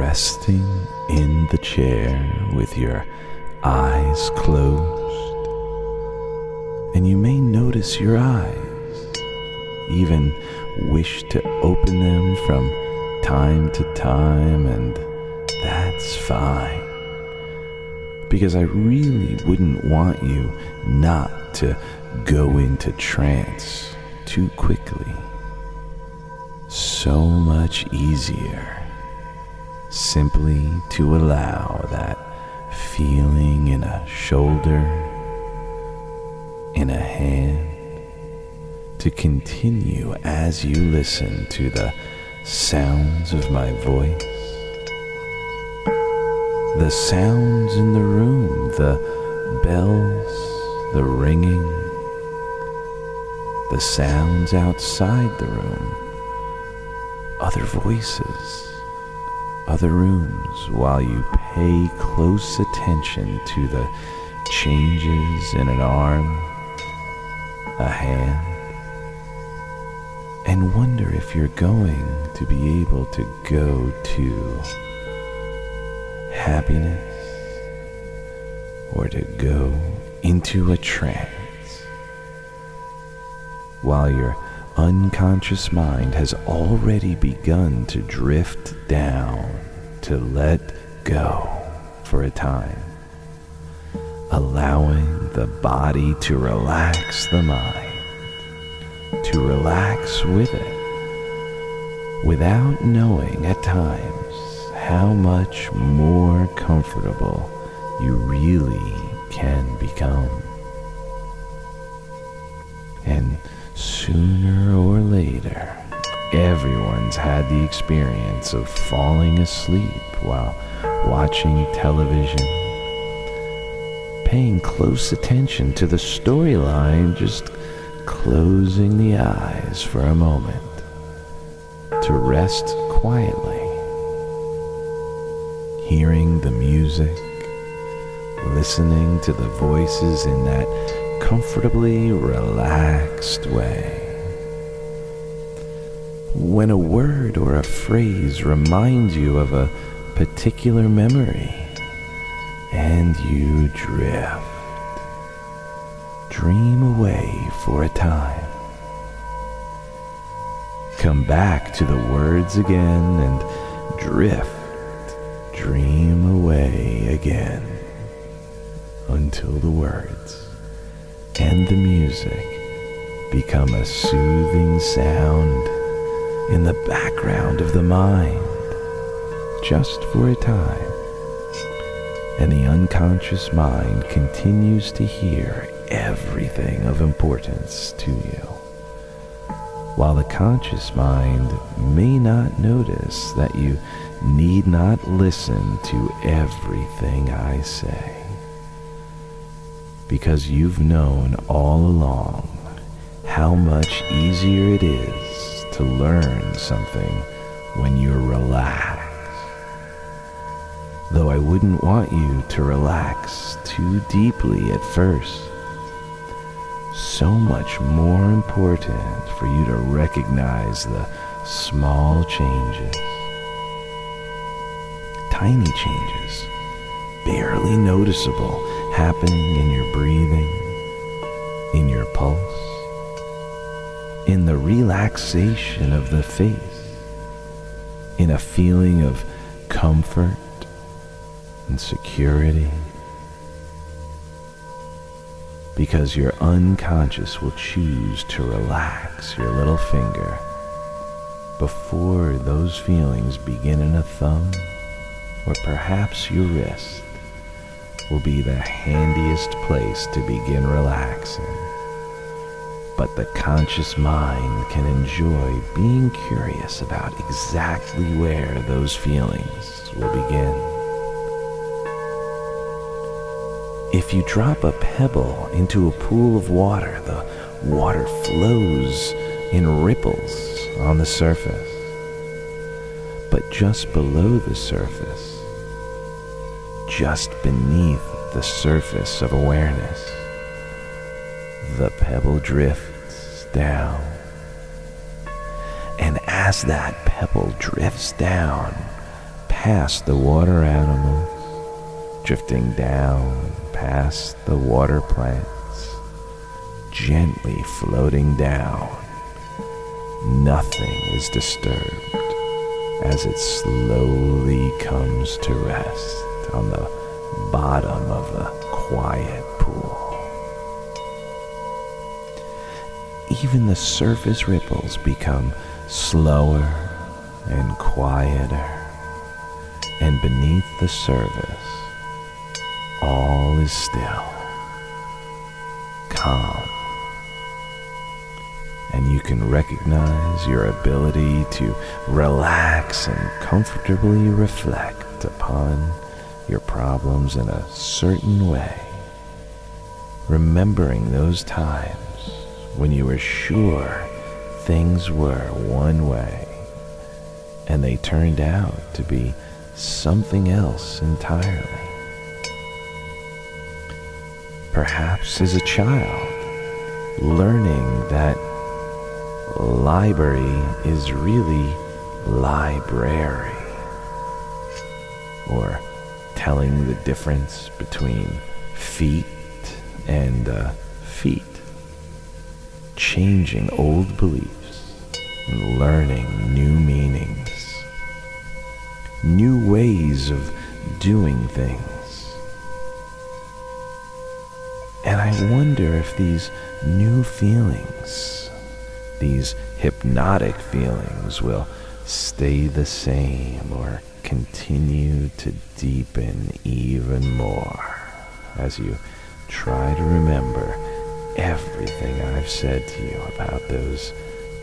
resting in the chair with your eyes closed, and you may notice your eyes, even wish to open them from time to time, and that's fine, because I really wouldn't want you not to go into trance too quickly. So much easier simply to allow that feeling in a shoulder, in a hand, to continue as you listen to the sounds of my voice, the sounds in the room, the bells, the ringing, the sounds outside the room, other voices, other rooms, while you pay close attention to the changes in an arm, a hand, and wonder if you're going to be able to go to happiness or to go into a trance, while your unconscious mind has already begun to drift down, to let go for a time, allowing the body to relax the mind, to relax with it, without knowing at times how much more comfortable you really can become. And sooner or later, everyone's had the experience of falling asleep while watching television, paying close attention to the storyline, just closing the eyes for a moment to rest quietly, hearing the music, listening to the voices in that comfortably relaxed way. When a word or a phrase reminds you of a particular memory, and you drift, dream away for a time. Come back to the words again and drift, dream away again, until the words and the music become a soothing sound in the background of the mind, just for a time, and the unconscious mind continues to hear everything of importance to you, while the conscious mind may not notice that you need not listen to everything I say, because you've known all along how much easier it is to learn something when you're relaxed. Though I wouldn't want you to relax too deeply at first. So much more important for you to recognize the small changes, tiny changes, barely noticeable, happening in your breathing, in your pulse, in the relaxation of the face, in a feeling of comfort and security, because your unconscious will choose to relax your little finger before those feelings begin in a thumb, or perhaps your wrist will be the handiest place to begin relaxing. But the conscious mind can enjoy being curious about exactly where those feelings will begin. If you drop a pebble into a pool of water, the water flows in ripples on the surface. But just below the surface, just beneath the surface of awareness, the pebble drifts down. And as that pebble drifts down past the water animals, drifting down past the water plants, gently floating down. Nothing is disturbed as it slowly comes to rest on the bottom of the quiet pool. Even the surface ripples become slower and quieter, and beneath the surface, all is still, calm, and you can recognize your ability to relax and comfortably reflect upon your problems in a certain way, remembering those times when you were sure things were one way and they turned out to be something else entirely. Perhaps as a child, learning that library is really library, or telling the difference between feet and feet, changing old beliefs and learning new meanings, new ways of doing things. And I wonder if these new feelings, these hypnotic feelings, will stay the same or continue to deepen even more as you try to remember everything I've said to you about those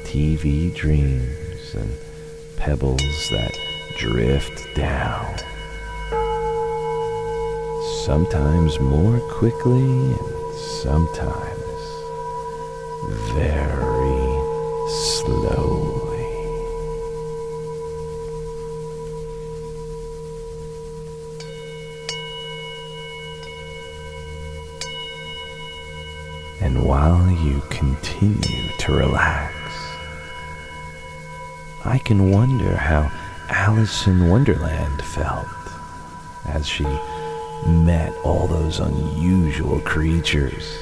TV dreams and pebbles that drift down, sometimes more quickly and sometimes very slowly. And while you continue to relax, I can wonder how Alice in Wonderland felt as she met all those unusual creatures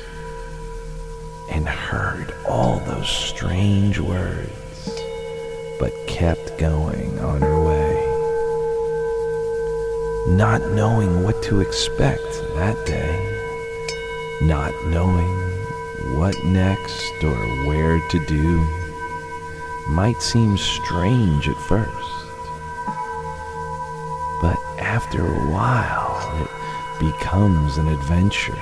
and heard all those strange words, but kept going on her way, not knowing what to expect that day, not knowing what next or where to do. Might seem strange at first, but after a while it becomes an adventure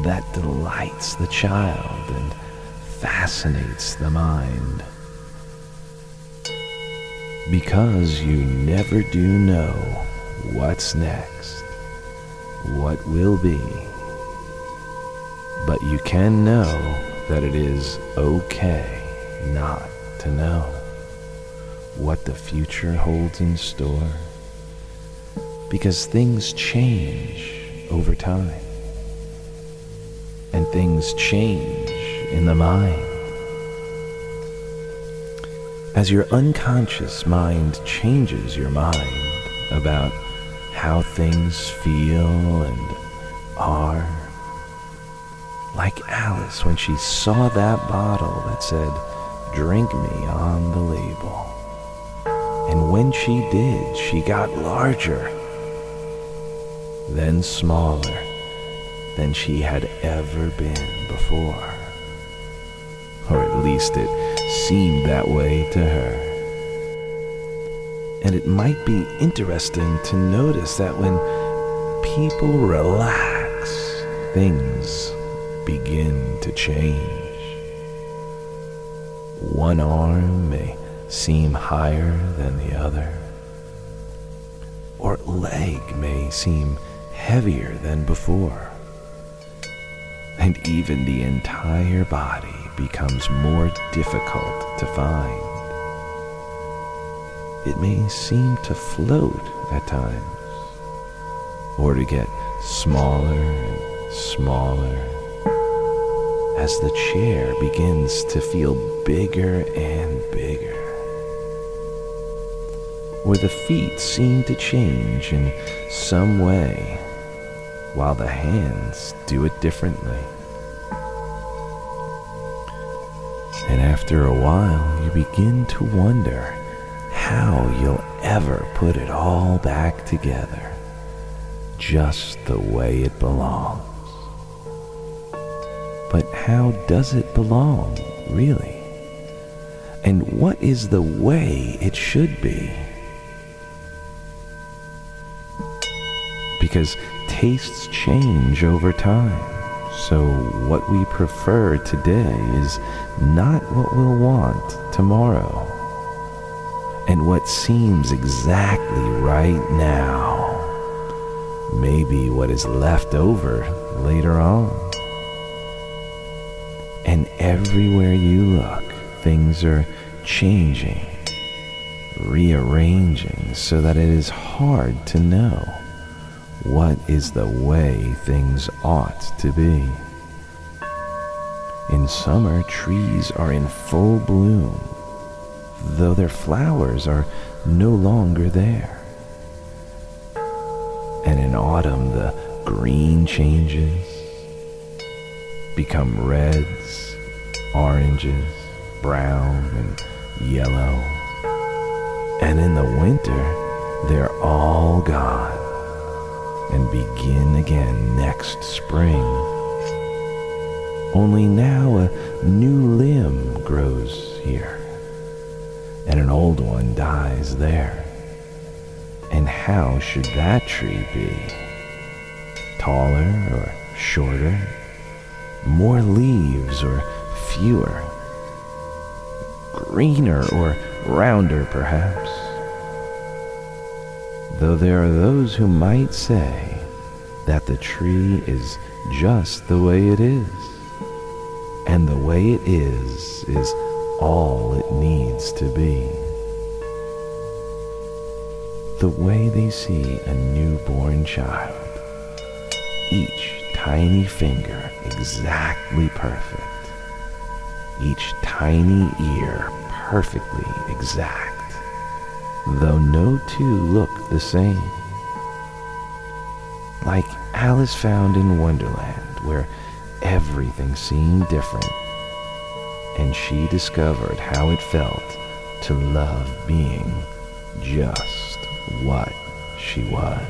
that delights the child and fascinates the mind, because you never do know what's next, what will be, but you can know that it is okay not to know what the future holds in store, because things change over time, and things change in the mind. As your unconscious mind changes your mind about how things feel and are, like Alice when she saw that bottle that said, "Drink me," on the label. And when she did, she got larger, then smaller than she had ever been before. Or at least it seemed that way to her. And it might be interesting to notice that when people relax, things begin to change. One arm may seem higher than the other, or leg may seem heavier than before, and even the entire body becomes more difficult to find. It may seem to float at times, or to get smaller and smaller as the chair begins to feel bigger and bigger. where the feet seem to change in some way, while the hands do it differently. And after a while, you begin to wonder how you'll ever put it all back together, just the way it belongs. But how does it belong, really? And what is the way it should be? Because tastes change over time, so what we prefer today is not what we'll want tomorrow. And what seems exactly right now may be what is left over later on. And everywhere you look, things are changing, rearranging, so that it is hard to know what is the way things ought to be. In summer, trees are in full bloom, though their flowers are no longer there. And in autumn, the green changes, become reds, oranges, brown, and yellow. And in the winter, they're all gone and begin again next spring. Only now a new limb grows here, and an old one dies there. And how should that tree be? Taller or shorter? More leaves or fewer? Greener or rounder, perhaps? Though there are those who might say that the tree is just the way it is, and the way it is all it needs to be. The way they see a newborn child, each tiny finger exactly perfect, each tiny ear perfectly exact, though no two look the same. Like Alice found in Wonderland, where everything seemed different, and she discovered how it felt to love being just what she was.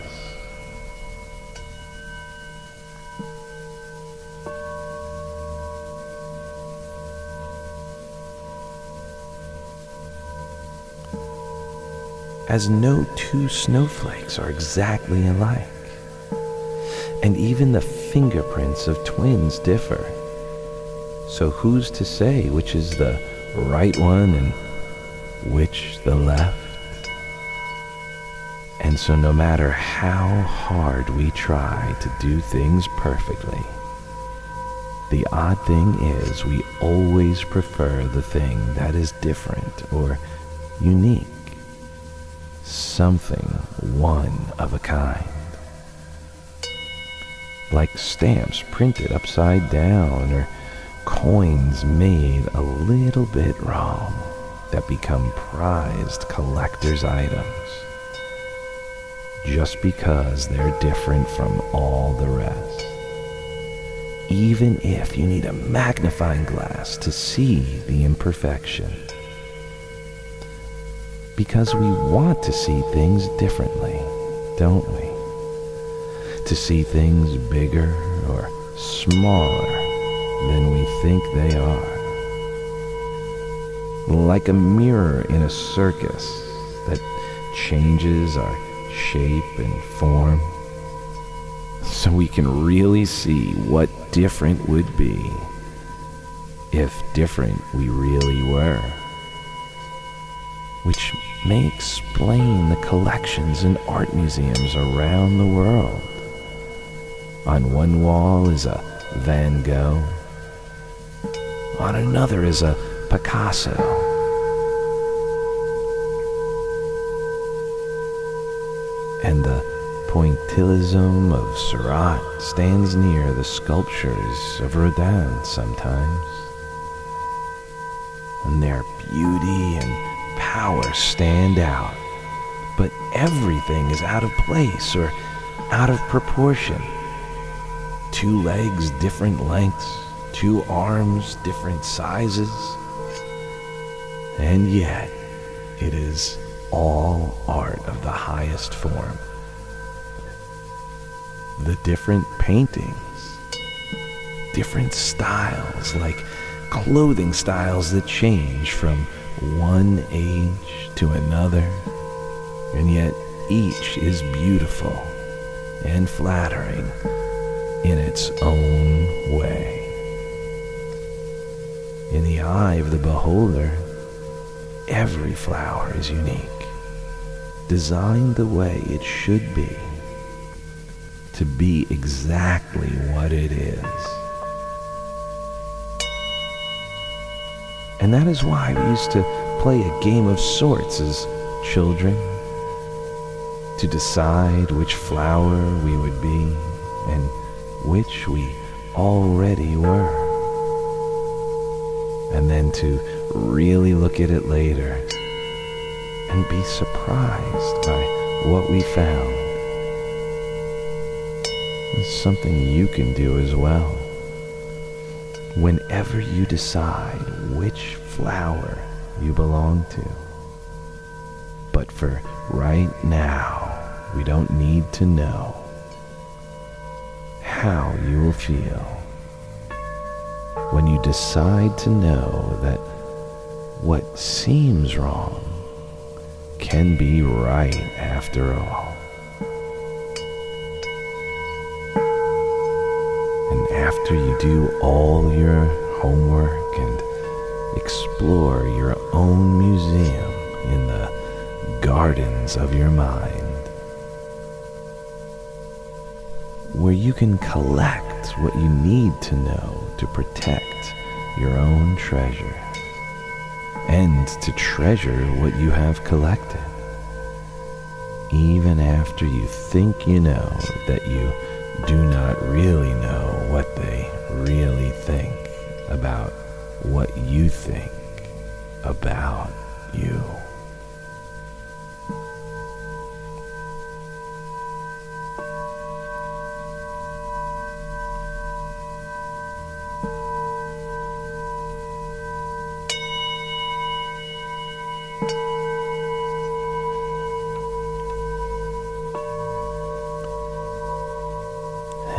As no two snowflakes are exactly alike, and even the fingerprints of twins differ. So who's to say which is the right one and which the left? And so no matter how hard we try to do things perfectly, the odd thing is we always prefer the thing that is different or unique, something one of a kind. Like stamps printed upside down, or coins made a little bit wrong that become prized collector's items just because they're different from all the rest. Even if you need a magnifying glass to see the imperfection. Because we want to see things differently, don't we? To see things bigger or smaller than we think they are. Like a mirror in a circus that changes our shape and form, so we can really see what different would be if different we really were. Which may explain the collections in art museums around the world. On one wall is a Van Gogh. On another is a Picasso. And the pointillism of Seurat stands near the sculptures of Rodin sometimes. And their beauty and power stand out but everything is out of place or out of proportion. 2 legs, different lengths, 2 arms, different sizes. And yet, it is all art of the highest form. The different paintings, different styles, like clothing styles that change from one age to another, and yet each is beautiful and flattering in its own way. In the eye of the beholder, every flower is unique, designed the way it should be, to be exactly what it is. And that is why we used to play a game of sorts as children, to decide which flower we would be and which we already were. And then to really look at it later and be surprised by what we found. It's something you can do as well. Whenever you decide which flower you belong to. But for right now, we don't need to know how you will feel when you decide to know that what seems wrong can be right after all. And after you do all your homework and explore your own museum in the gardens of your mind, where you can collect what you need to know to protect your own treasure and to treasure what you have collected, even after you think you know that you do not really know what they really think about what you think about you.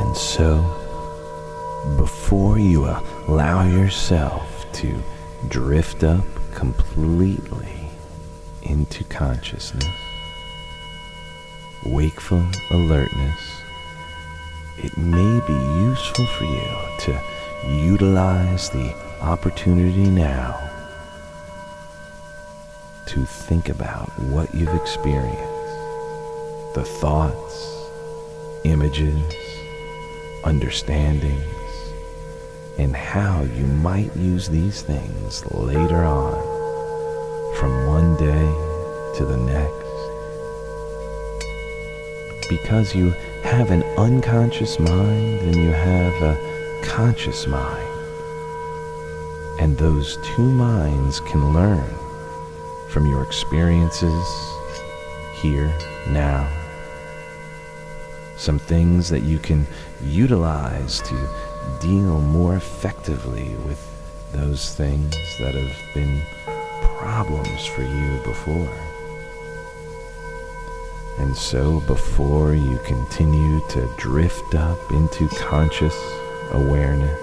And so, before you allow yourself to drift up completely into consciousness, wakeful alertness, it may be useful for you to utilize the opportunity now to think about what you've experienced, the thoughts, images, understandings, and how you might use these things later on, from one day to the next. Because you have an unconscious mind and you have a conscious mind. And those two minds can learn from your experiences here, now. Some things that you can utilize to deal more effectively with those things that have been problems for you before. And so before you continue to drift up into conscious awareness,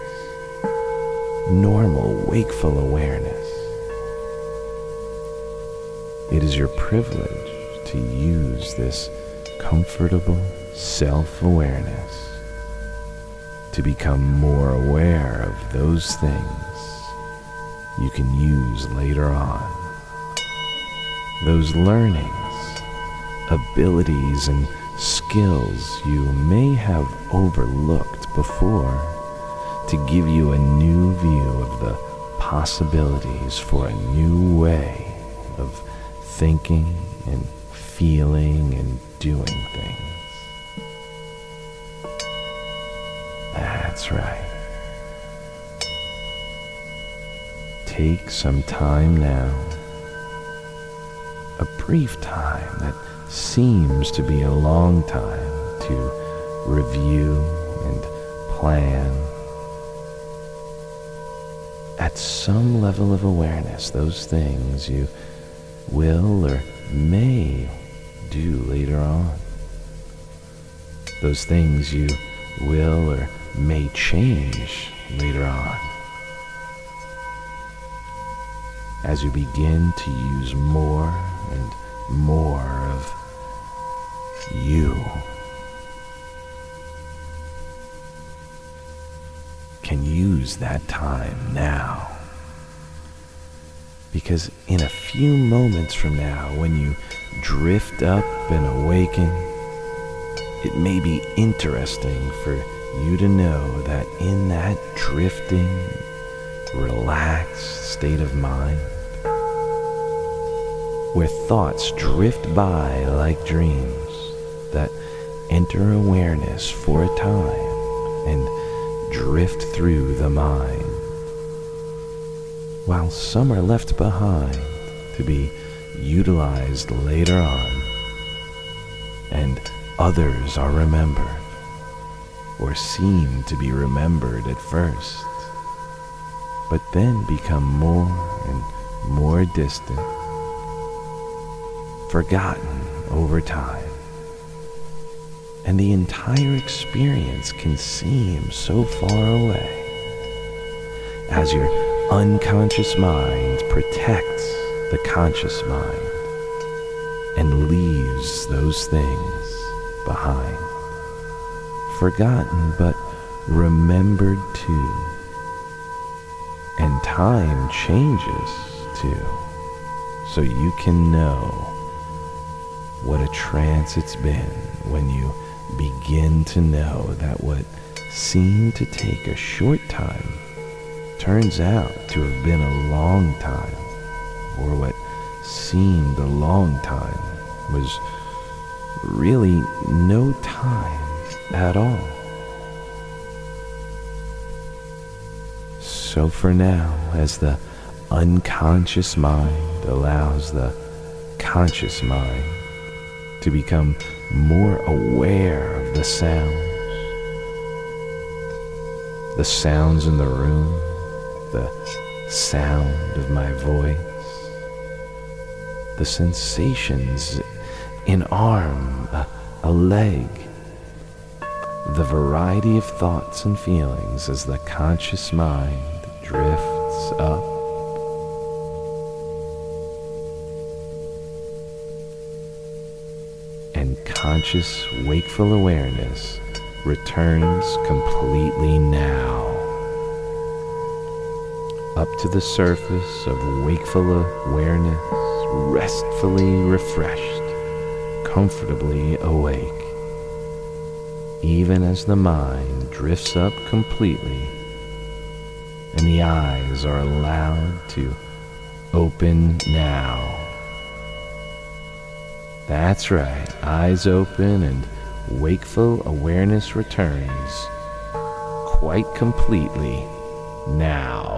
normal wakeful awareness, it is your privilege to use this comfortable self-awareness to become more aware of those things you can use later on. Those learnings, abilities, and skills you may have overlooked before to give you a new view of the possibilities for a new way of thinking and feeling and doing things. That's right. Take some time now, a brief time that seems to be a long time to review and plan, at some level of awareness, those things you will or may do later on, those things you will or may change later on, as you begin to use more and more of you, can use that time now. Because in a few moments from now, when you drift up and awaken, it may be interesting for you to know that in that drifting, relaxed state of mind, where thoughts drift by like dreams that enter awareness for a time and drift through the mind, while some are left behind to be utilized later on, and others are remembered, or seem to be remembered at first, but then become more and more distant, forgotten over time. And the entire experience can seem so far away, as your unconscious mind protects the conscious mind and leaves those things behind, forgotten but remembered too. And time changes too, so you can know what a trance it's been when you begin to know that what seemed to take a short time turns out to have been a long time, or what seemed a long time was really no time at all. So for now, as the unconscious mind allows the conscious mind to become more aware of the sounds in the room, the sound of my voice, the sensations, an arm, a leg, the variety of thoughts and feelings as the conscious mind drifts up, and conscious wakeful awareness returns completely now, up to the surface of wakeful awareness, restfully refreshed, comfortably awake, even as the mind drifts up completely and the eyes are allowed to open now. That's right, eyes open and wakeful awareness returns quite completely now.